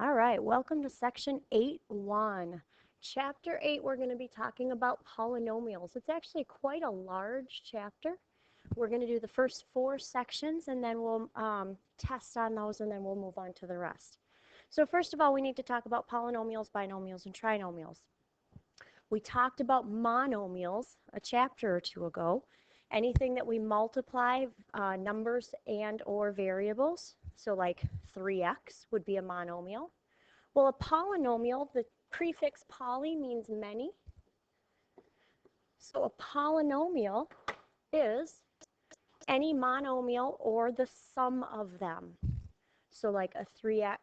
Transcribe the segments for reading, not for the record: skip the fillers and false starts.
All right, welcome to section 8.1. Chapter 8, we're going to be talking about polynomials. It's actually quite a large chapter. We're going to do the first 4 sections and then we'll test on those and then we'll move on to the rest. So first of all, we need to talk about polynomials, binomials, and trinomials. We talked about monomials a chapter or 2 ago. Anything that we multiply numbers and or variables, so like 3x would be a monomial. Well, a polynomial, the prefix poly means many. So a polynomial is any monomial or the sum of them. So like a 3x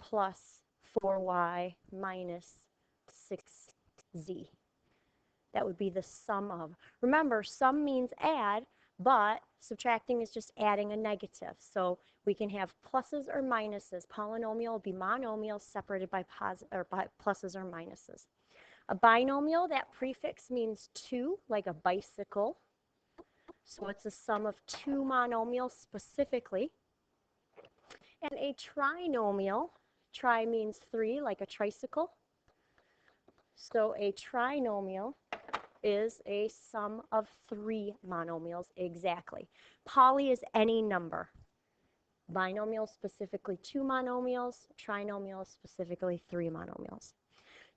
plus 4y minus 6z. That would be the sum of. Remember, sum means add, but subtracting is just adding a negative. So we can have pluses or minuses. Polynomial will be monomials separated by pluses or minuses. A binomial, that prefix means 2, like a bicycle. So it's a sum of 2 monomials specifically. And a trinomial, tri means 3, like a tricycle. So a trinomial is a sum of 3 monomials exactly. Poly is any number. Binomials specifically 2 monomials, trinomials specifically 3 monomials.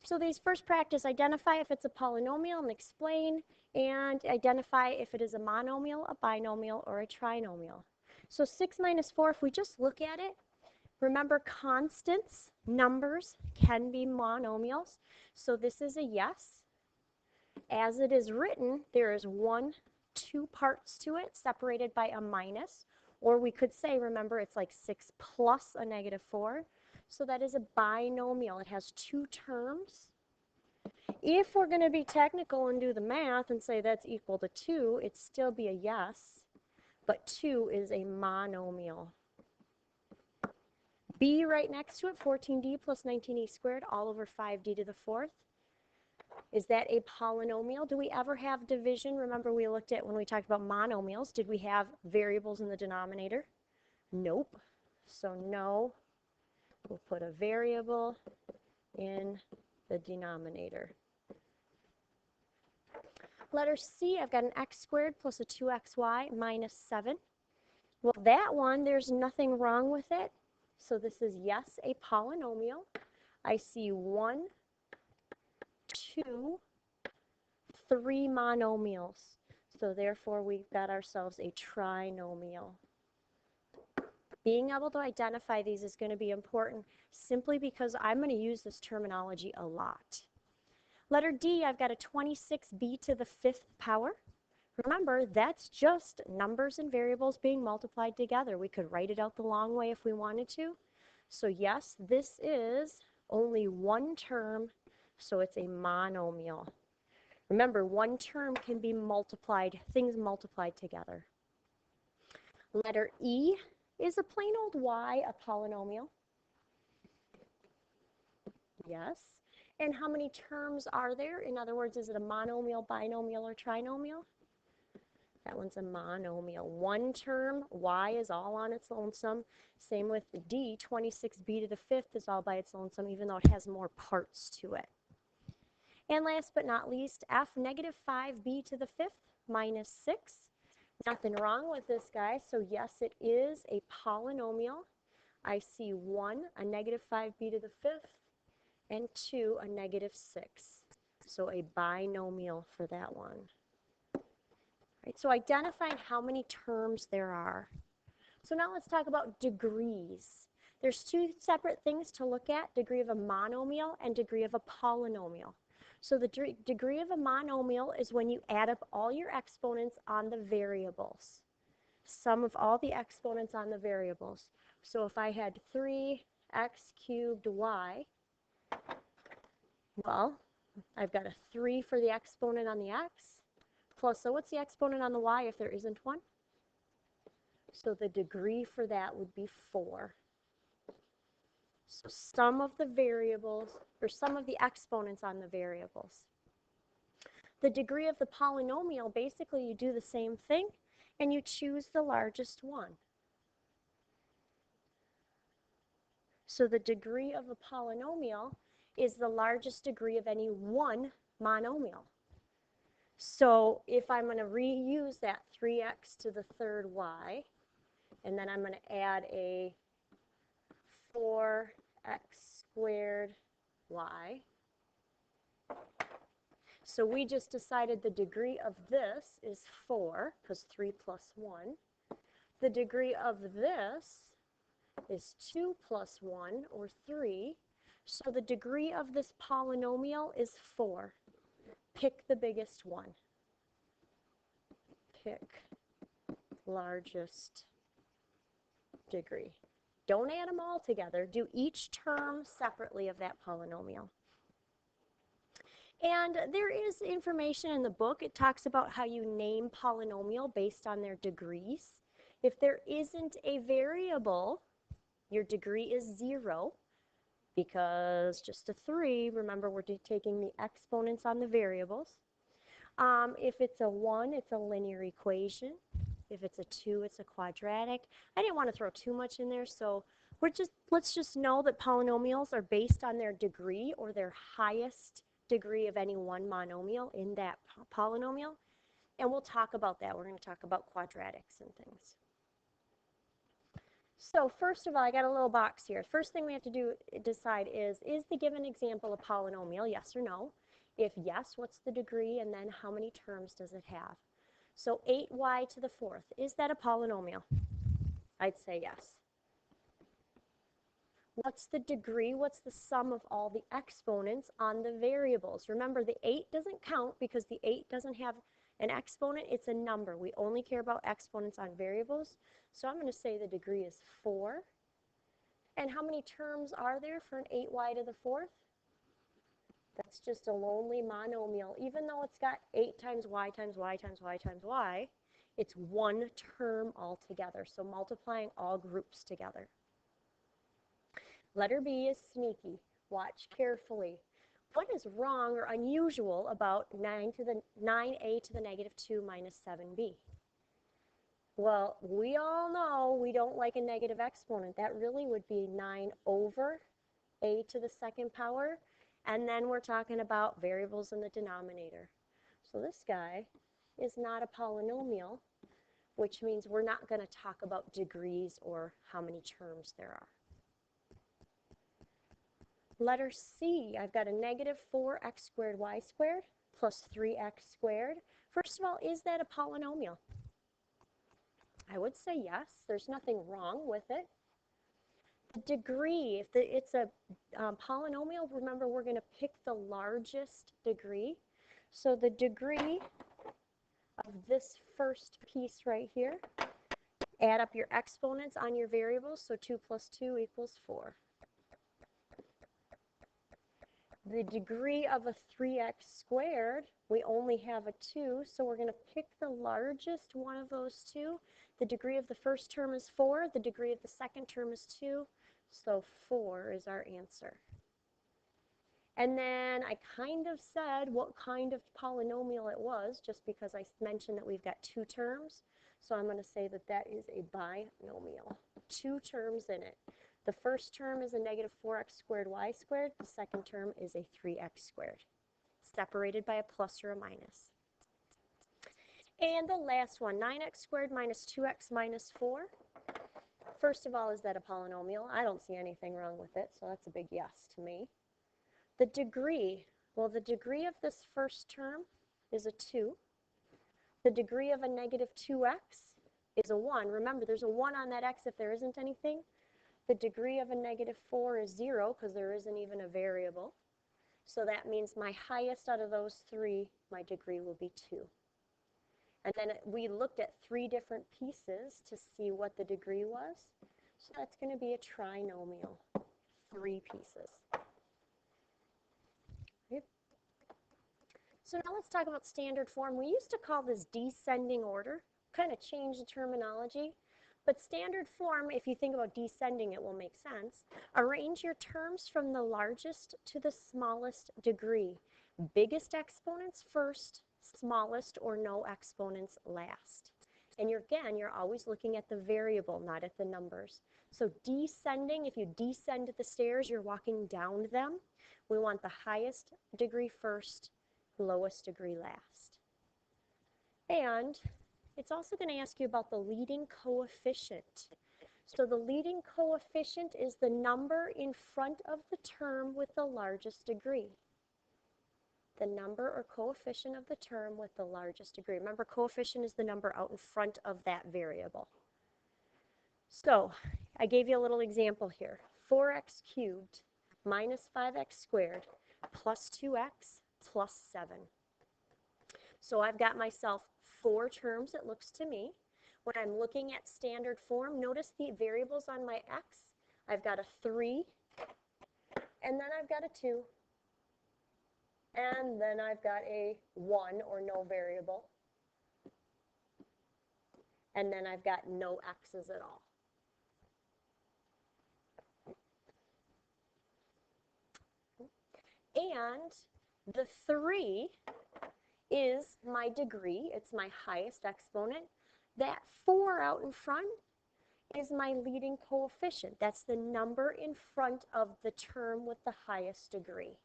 So these first practice, identify if it's a polynomial and explain, and identify if it is a monomial, a binomial, or a trinomial. So 6 minus 4, if we just look at it, remember constants, numbers, can be monomials. So this is a yes. As it is written, there is 2 parts to it separated by a minus. Or we could say, remember, it's like 6 plus a negative 4. So that is a binomial. It has 2 terms. If we're going to be technical and do the math and say that's equal to 2, it'd still be a yes. But 2 is a monomial. B right next to it, 14d plus 19e squared, all over 5d to the 4th. Is that a polynomial? Do we ever have division? Remember we looked at when we talked about monomials, did we have variables in the denominator? Nope. So no, we'll put a variable in the denominator. Letter C, I've got an x squared plus a 2xy minus 7. Well, that one, there's nothing wrong with it. So this is, yes, a polynomial. I see 1, 2, 3 monomials. So therefore, we've got ourselves a trinomial. Being able to identify these is going to be important simply because I'm going to use this terminology a lot. Letter D, I've got a 26b to the 5th power. Remember, that's just numbers and variables being multiplied together. We could write it out the long way if we wanted to. So yes, this is only 1 term, so it's a monomial. Remember, 1 term can be multiplied, things multiplied together. Letter E, is a plain old y a polynomial? Yes. And how many terms are there? In other words, is it a monomial, binomial, or trinomial? That one's a monomial. 1 term, y is all on its lonesome. Same with D, 26b to the 5th is all by its lonesome, even though it has more parts to it. And last but not least, F, negative 5b to the 5th minus 6. Nothing wrong with this guy, so yes, it is a polynomial. I see 1, a negative 5b to the 5th, and 2, a negative 6. So a binomial for that one. Right, so identifying how many terms there are. So now let's talk about degrees. There's 2 separate things to look at, degree of a monomial and degree of a polynomial. So the degree of a monomial is when you add up all your exponents on the variables. Sum of all the exponents on the variables. So if I had 3x cubed y, well, I've got a 3 for the exponent on the x, plus, so what's the exponent on the y if there isn't one? So the degree for that would be 4. So sum of the variables, or sum of the exponents on the variables. The degree of the polynomial, basically you do the same thing, and you choose the largest one. So the degree of a polynomial is the largest degree of any one monomial. So if I'm going to reuse that 3x to the third y, and then I'm going to add a 4x squared y. So we just decided the degree of this is 4, because 3 plus 1. The degree of this is 2 plus 1, or 3. So the degree of this polynomial is 4. Pick the biggest one. Pick largest degree. Don't add them all together. Do each term separately of that polynomial. And there is information in the book. It talks about how you name polynomial based on their degrees. If there isn't a variable, your degree is 0, because just a 3, remember we're taking the exponents on the variables. If it's a 1, it's a linear equation. If it's a 2, it's a quadratic. I didn't want to throw too much in there, so let's just know that polynomials are based on their degree, or their highest degree of any one monomial in that polynomial. And we'll talk about that. We're going to talk about quadratics and things. So first of all, I got a little box here. First thing we have to decide is the given example a polynomial, yes or no? If yes, what's the degree, and then how many terms does it have? So 8y to the 4th, is that a polynomial? I'd say yes. What's the degree? What's the sum of all the exponents on the variables? Remember, the 8 doesn't count because the 8 doesn't have an exponent. It's a number. We only care about exponents on variables. So I'm going to say the degree is 4. And how many terms are there for an 8y to the 4th? That's just a lonely monomial. Even though it's got 8 times y times y times y times y, it's one term altogether. So multiplying all groups together. Letter B is sneaky. Watch carefully. What is wrong or unusual about 9a to the negative 2 minus 7b? Well, we all know we don't like a negative exponent. That really would be 9 over a to the second power. And then we're talking about variables in the denominator. So this guy is not a polynomial, which means we're not going to talk about degrees or how many terms there are. Letter C, I've got a negative 4x squared y squared plus 3x squared. First of all, is that a polynomial? I would say yes. There's nothing wrong with it. The degree, if it's a polynomial, remember we're going to pick the largest degree. So the degree of this first piece right here, add up your exponents on your variables. So 2 plus 2 equals 4. The degree of a 3x squared, we only have a 2, so we're going to pick the largest one of those two. The degree of the first term is 4, the degree of the second term is 2, so 4 is our answer. And then I kind of said what kind of polynomial it was, just because I mentioned that we've got 2 terms, so I'm going to say that that is a binomial. 2 terms in it. The first term is a negative 4x squared y squared. The second term is a 3x squared, separated by a plus or a minus. And the last one, 9x squared minus 2x minus 4. First of all, is that a polynomial? I don't see anything wrong with it, so that's a big yes to me. The degree, well, the degree of this first term is a 2. The degree of a negative 2x is a 1. Remember, there's a 1 on that x if there isn't anything. The degree of a negative 4 is 0 because there isn't even a variable. So that means my highest out of those 3, my degree will be 2. And then we looked at 3 different pieces to see what the degree was. So that's going to be a trinomial, 3 pieces. Okay. So now let's talk about standard form. We used to call this descending order, kind of change the terminology. But standard form, if you think about descending, it will make sense. Arrange your terms from the largest to the smallest degree. Biggest exponents first, smallest or no exponents last. And you're always looking at the variable, not at the numbers. So descending, if you descend the stairs, you're walking down them. We want the highest degree first, lowest degree last. And it's also going to ask you about the leading coefficient. So the leading coefficient is the number in front of the term with the largest degree. The number or coefficient of the term with the largest degree. Remember, coefficient is the number out in front of that variable. So I gave you a little example here. 4x cubed minus 5x squared plus 2x plus 7. So I've got myself 4 terms, it looks to me. When I'm looking at standard form, notice the variables on my x. I've got a 3, and then I've got a 2, and then I've got a 1 or no variable, and then I've got no x's at all. And the 3 is my degree. It's my highest exponent. That 4 out in front is my leading coefficient. That's the number in front of the term with the highest degree.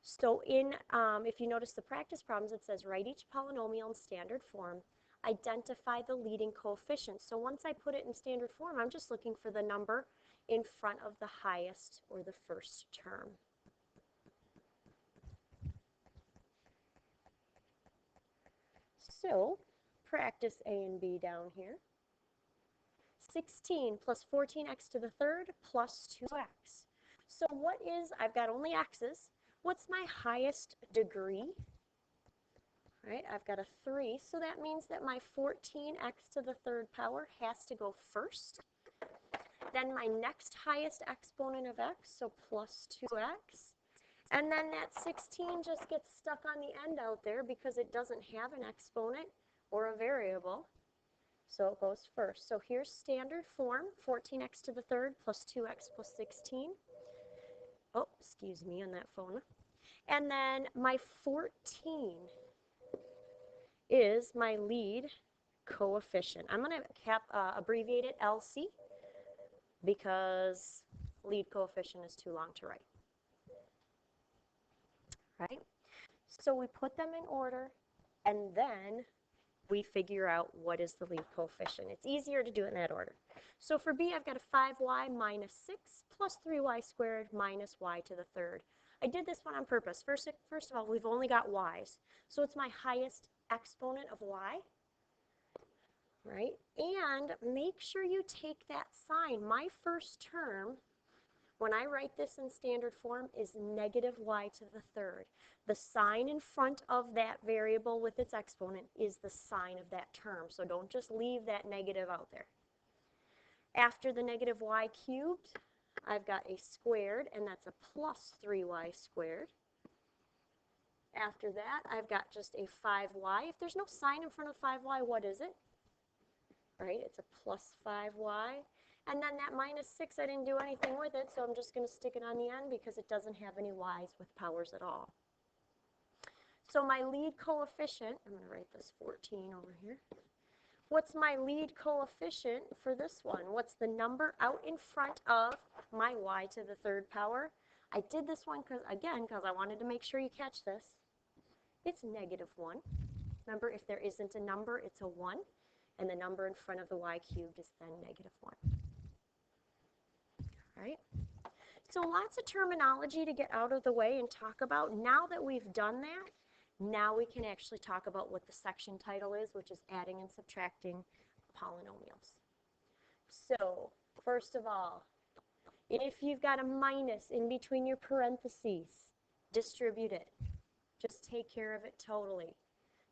So if you notice the practice problems, it says write each polynomial in standard form. Identify the leading coefficient. So once I put it in standard form, I'm just looking for the number in front of the highest or the first term. So practice A and B down here. 16 plus 14x to the third plus 2x. So what is, I've got only x's. What's my highest degree? Right, I've got a 3, so that means that my 14x to the third power has to go first. Then my next highest exponent of x, so plus 2x. And then that 16 just gets stuck on the end out there because it doesn't have an exponent or a variable. So it goes first. So here's standard form, 14x to the third plus 2x plus 16. Oh, excuse me on that phone. And then my 14 is my lead coefficient. I'm going to abbreviate it LC because lead coefficient is too long to write. Right? So we put them in order, and then we figure out what is the lead coefficient. It's easier to do it in that order. So for B, I've got a 5y minus 6 plus 3y squared minus y to the third. I did this one on purpose. First of all, we've only got y's. So it's my highest exponent of y, right? And make sure you take that sign. My first term, when I write this in standard form, is negative y to the third. The sign in front of that variable with its exponent is the sign of that term. So don't just leave that negative out there. After the negative y cubed, I've got a squared, and that's a plus 3y squared. After that, I've got just a 5y. If there's no sign in front of 5y, what is it? Right, it's a plus 5y. And then that minus 6, I didn't do anything with it, so I'm just going to stick it on the end because it doesn't have any y's with powers at all. So my lead coefficient, I'm going to write this 14 over here. What's my lead coefficient for this one? What's the number out in front of my y to the third power? I did this one because I wanted to make sure you catch this. It's negative 1. Remember, if there isn't a number, it's a 1. And the number in front of the y cubed is then negative 1. Right? So lots of terminology to get out of the way and talk about. Now that we've done that, now we can actually talk about what the section title is, which is adding and subtracting polynomials. So first of all, if you've got a minus in between your parentheses, distribute it. Just take care of it totally.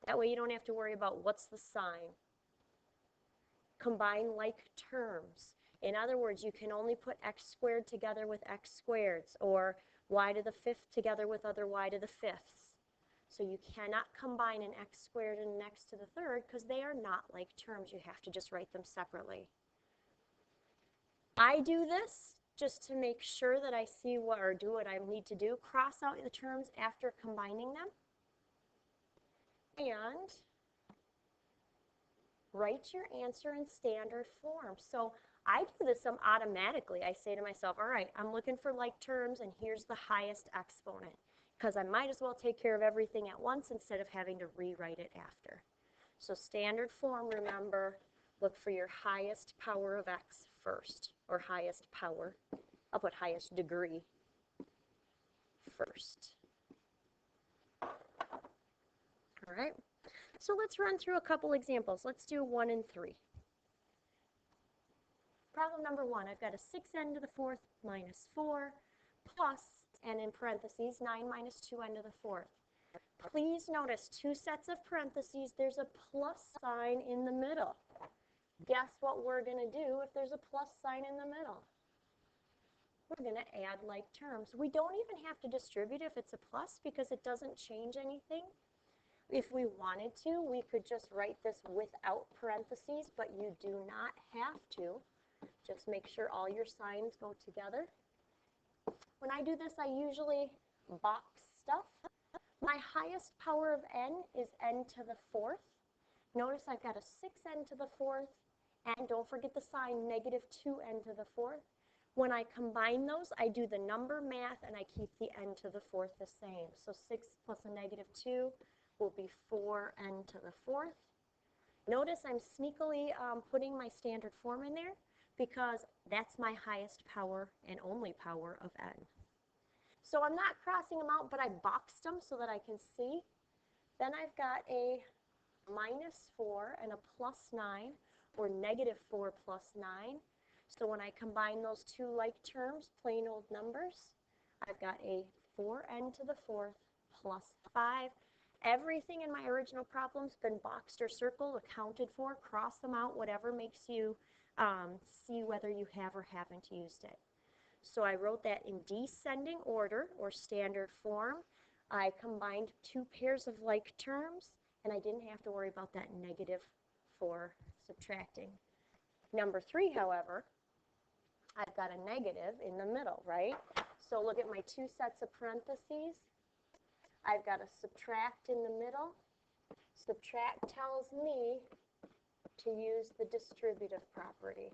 That way you don't have to worry about what's the sign. Combine like terms. In other words, you can only put x squared together with x squareds, or y to the fifth together with other y to the fifths. So you cannot combine an x squared and an x to the third because they are not like terms. You have to just write them separately. I do this just to make sure that I see what or do what I need to do. Cross out the terms after combining them. And write your answer in standard form. So I do this automatically. I say to myself, all right, I'm looking for like terms, and here's the highest exponent, because I might as well take care of everything at once instead of having to rewrite it after. So standard form, remember, look for your highest power of x first, or highest power. I'll put highest degree first. All right, so let's run through a couple examples. Let's do 1 and 3. Problem number 1, I've got a 6n to the 4th minus 4 plus, and in parentheses, 9 minus 2n to the 4th. Please notice 2 sets of parentheses, there's a plus sign in the middle. Guess what we're going to do if there's a plus sign in the middle? We're going to add like terms. We don't even have to distribute if it's a plus because it doesn't change anything. If we wanted to, we could just write this without parentheses, but you do not have to. Just make sure all your signs go together. When I do this, I usually box stuff. My highest power of n is n to the 4th. Notice I've got a 6n to the 4th, and don't forget the sign negative 2n to the 4th. When I combine those, I do the number math, and I keep the n to the 4th the same. So 6 plus a negative 2 will be 4n to the 4th. Notice I'm sneakily putting my standard form in there because that's my highest power and only power of n. So I'm not crossing them out, but I boxed them so that I can see. Then I've got a minus 4 and a plus 9, or negative 4 plus 9. So when I combine those two like terms, plain old numbers, I've got a 4n to the 4th plus 5. Everything in my original problem's been boxed or circled, accounted for, cross them out, whatever makes you see whether you have or haven't used it. So I wrote that in descending order, or standard form. I combined 2 pairs of like terms, and I didn't have to worry about that negative for subtracting. Number 3, however, I've got a negative in the middle, right? So look at my 2 sets of parentheses. I've got a subtract in the middle. Subtract tells me to use the distributive property.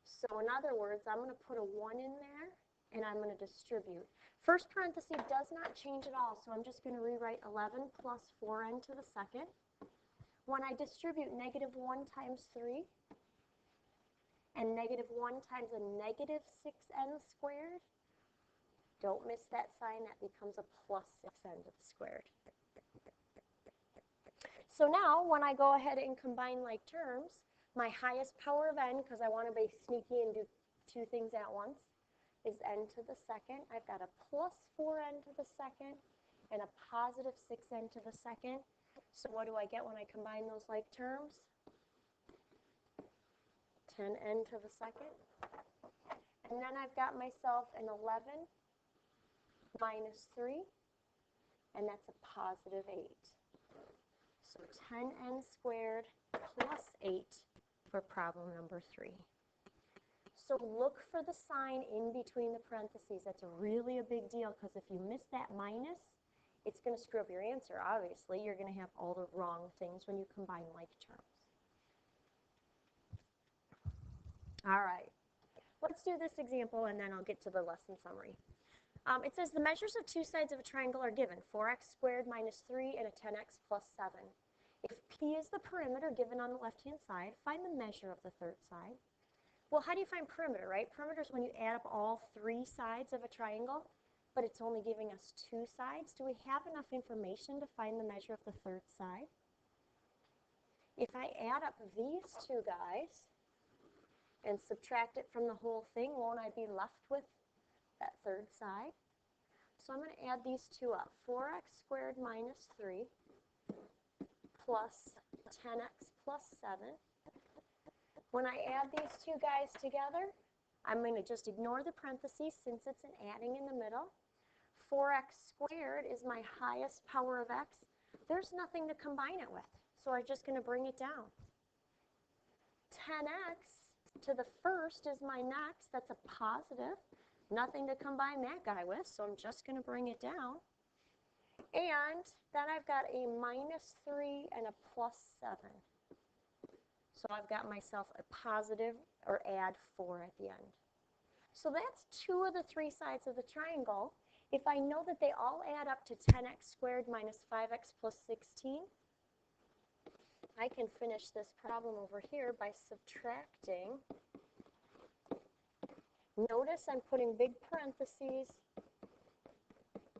So in other words, I'm going to put a 1 in there, and I'm going to distribute. First parenthesis does not change at all, so I'm just going to rewrite 11 plus 4n to the 2nd. When I distribute negative 1 times 3, and negative 1 times a negative 6n squared, don't miss that sign, that becomes a plus 6n to the squared. So now, when I go ahead and combine like terms, my highest power of n, because I want to be sneaky and do 2 things at once, is n to the 2nd. I've got a plus 4n to the 2nd and a positive 6n to the 2nd. So what do I get when I combine those like terms? 10n to the 2nd. And then I've got myself an 11 minus 3, and that's a positive 8. So 10n squared plus 8 for problem number 3. So look for the sign in between the parentheses. That's really a big deal, because if you miss that minus, it's going to screw up your answer. Obviously, you're going to have all the wrong things when you combine like terms. All right, let's do this example, and then I'll get to the lesson summary. It says the measures of 2 sides of a triangle are given, 4x squared minus 3 and a 10x plus 7. If P is the perimeter given on the left-hand side, find the measure of the third side. Well, how do you find perimeter, right? Perimeter is when you add up all 3 sides of a triangle, but it's only giving us 2 sides. Do we have enough information to find the measure of the third side? If I add up these 2 guys and subtract it from the whole thing, won't I be left with that third side? So I'm going to add these 2 up. 4x squared minus 3 plus 10x plus 7. When I add these 2 guys together, I'm going to just ignore the parentheses since it's an adding in the middle. 4x squared is my highest power of x. There's nothing to combine it with, so I'm just going to bring it down. 10x to the first is my next. That's a positive. Nothing to combine that guy with, so I'm just going to bring it down. And then I've got a minus 3 and a plus 7. So I've got myself a positive or add 4 at the end. So that's 2 of the 3 sides of the triangle. If I know that they all add up to 10x squared minus 5x plus 16, I can finish this problem over here by subtracting. Notice I'm putting big parentheses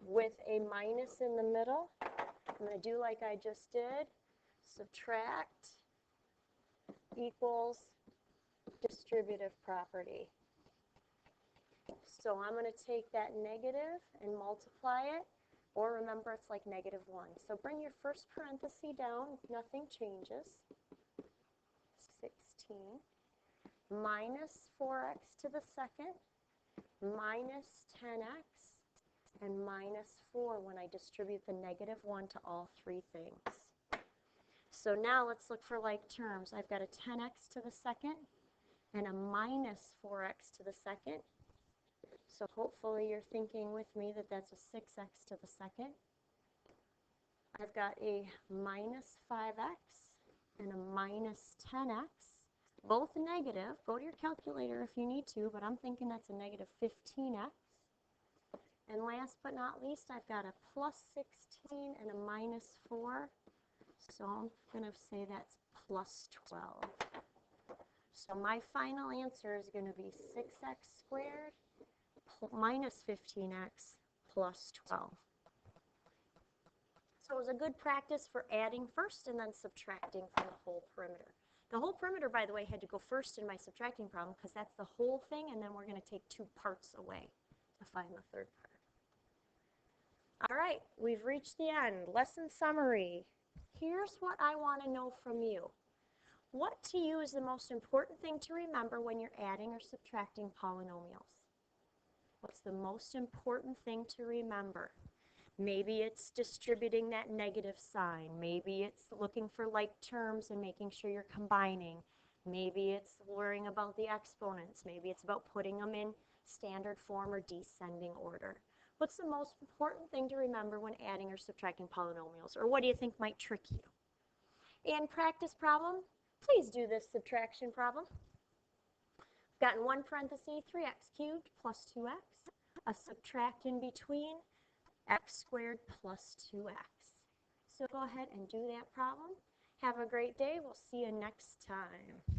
with a minus in the middle. I'm going to do like I just did. Subtract equals distributive property. So I'm going to take that negative and multiply it, or remember it's like negative 1. So bring your first parenthesis down, nothing changes. 16 minus 4x to the second minus 10x and minus 4 when I distribute the negative 1 to all 3 things. So now let's look for like terms. I've got a 10x to the second and a minus 4x to the second. So hopefully you're thinking with me that that's a 6x to the second. I've got a minus 5x and a minus 10x, both negative. Go to your calculator if you need to, but I'm thinking that's a negative 15x. And last but not least, I've got a plus 16 and a minus 4. So I'm going to say that's plus 12. So my final answer is going to be 6x squared minus 15x plus 12. So it was a good practice for adding first and then subtracting from the whole perimeter. The whole perimeter, by the way, had to go first in my subtracting problem because that's the whole thing, and then we're going to take 2 parts away to find the third part. All right, we've reached the end. Lesson summary. Here's what I want to know from you. What to you is the most important thing to remember when you're adding or subtracting polynomials? What's the most important thing to remember? Maybe it's distributing that negative sign. Maybe it's looking for like terms and making sure you're combining. Maybe it's worrying about the exponents. Maybe it's about putting them in standard form or descending order. What's the most important thing to remember when adding or subtracting polynomials? Or what do you think might trick you? In practice problem, please do this subtraction problem. Got in one parenthesis 3x cubed plus 2x. A subtract in between, x squared plus 2x. So go ahead and do that problem. Have a great day. We'll see you next time.